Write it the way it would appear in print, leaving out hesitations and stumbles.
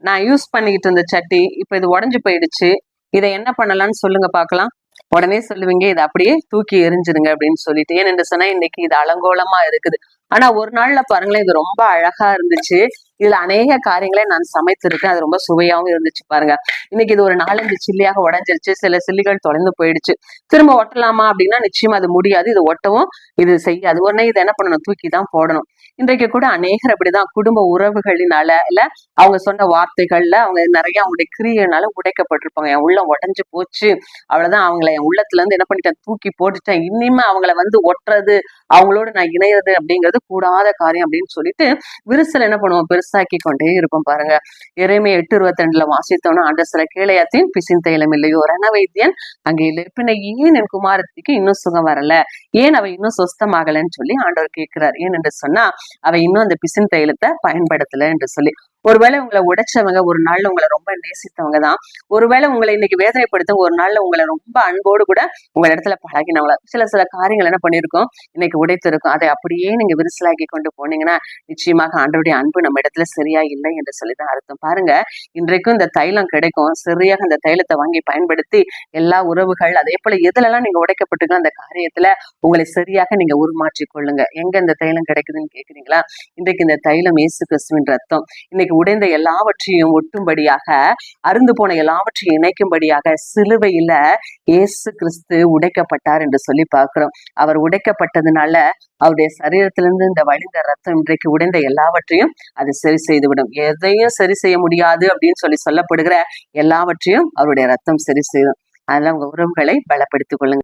நான் யூஸ் பண்ணிக்கிட்டு இருந்த சட்டி இப்ப இது உடஞ்சு போயிடுச்சு, இதை என்ன பண்ணலாம்னு சொல்லுங்க பாக்கலாம். உடனே சொல்லுவீங்க இதை அப்படியே தூக்கி எரிஞ்சிருங்க அப்படின்னு சொல்லிட்டு. ஏன்னு சொன்னா இன்னைக்கு இது அலங்கோலமா இருக்குது. ஆனா ஒரு நாள்ல பாருங்களேன், இது ரொம்ப அழகா இருந்துச்சு. இதுல அநேக காரியங்களை நான் சமைத்திருக்கேன். அது ரொம்ப சுவையாவும் இருந்துச்சு பாருங்க. இன்னைக்கு இது ஒரு 4-5 சில்லியாக உடஞ்சிருச்சு. சில சில்லிகள் தொலைந்து போயிடுச்சு. திரும்ப ஒட்டலாமா அப்படின்னா நிச்சயமா அது முடியாது. இது ஒட்டவும் இது செய்யாது. உடனே இதை என்ன பண்ணணும், தூக்கி தான் போடணும். இன்றைக்கு கூட அநேகர் அப்படிதான் குடும்ப உறவுகளினால இல்ல அவங்க சொன்ன வார்த்தைகள்ல அவங்க நிறைய அவங்களுடைய கிரியைனால உடைக்கப்பட்டிருப்பாங்க. என் உள்ளம் உடைஞ்சு போச்சு, அவ்வளவுதான், அவங்கள என் உள்ளத்துல இருந்து என்ன பண்ணிட்டேன், தூக்கி போட்டுட்டேன், இனிமே அவங்கள ஒட்டுறது, அவங்களோட நான் இணையது அப்படிங்கிறது கூடாத காரியம் அப்படின்னு சொல்லிட்டு விரிசல் என்ன பண்ணுவோம், பெருசாக்கி கொண்டே இருப்போம் பாருங்க. எரேமியா 8:22 வாசித்தோம்னா, அந்த சில கீழையாத்தின் பிசின் தைலம் இல்லையோ, ரணவைத்தியன் அங்கே இல்லை, பின்ன ஏன் என் குமாரத்திக்கு இன்னும் சுகம் வரல, ஏன் அவ இன்னும் சொஸ்தமாகலன்னு சொல்லி ஆண்டவர் கேட்கிறார். ஏன் என்று சொன்னா அவ இன்னும் அந்த பிசின் தைலத்தை பயன்படுத்தல என்று சொல்லி. ஒருவேளை உங்களை உடைச்சவங்க ஒரு நாள்ல உங்களை ரொம்ப நேசித்தவங்க தான். ஒருவேளை உங்களை இன்னைக்கு வேதனைப்படுத்த ஒரு நாள்ல உங்களை ரொம்ப அன்போடு கூட உங்க இடத்துல பழகினவங்கள சில காரியங்கள் என்ன பண்ணிருக்கோம், இன்னைக்கு உடைத்திருக்கும். அதை அப்படியே நீங்க விரிசலாக்கி கொண்டு போனீங்கன்னா நிச்சயமாக ஆண்டவருடைய அன்பு நம்ம இடத்துல சரியா இல்லை என்று சொல்லிதான் அர்த்தம். பாருங்க, இன்றைக்கும் இந்த தைலம் கிடைக்கும். சரியாக இந்த தைலத்தை வாங்கி பயன்படுத்தி எல்லா உறவுகள் அதே போல எதுலெல்லாம் நீங்க உடைக்கப்பட்டிருக்கோ அந்த காரியத்துல உங்களை சரியாக நீங்க உருமாற்றிக் கொள்ளுங்க. எங்க இந்த தைலம் கிடைக்குதுன்னு கேக்குறீங்களா? இன்றைக்கு இந்த தைலம் இயேசு கிறிஸ்துவின் ரத்தம். இன்னைக்கு உடைந்த எல்லாவற்றையும் ஒட்டும்படியாக, அருந்து போன எல்லாவற்றையும் இணைக்கும்படியாக சிலுவையில இயேசு கிறிஸ்து உடைக்கப்பட்டார் என்று சொல்லி பார்க்கிறோம். அவர் உடைக்கப்பட்டதுனால அவருடைய சரீரத்திலிருந்து இந்த வழிந்த ரத்தம் இன்றைக்கு உடைந்த எல்லாவற்றையும் அது சரி செய்துவிடும். எதையும் சரி செய்ய முடியாது அப்படின்னு சொல்லப்படுகிற எல்லாவற்றையும் அவருடைய ரத்தம் சரி செய்யும். அதனால உங்க உறவுகளை பலப்படுத்திக் கொள்ளுங்க.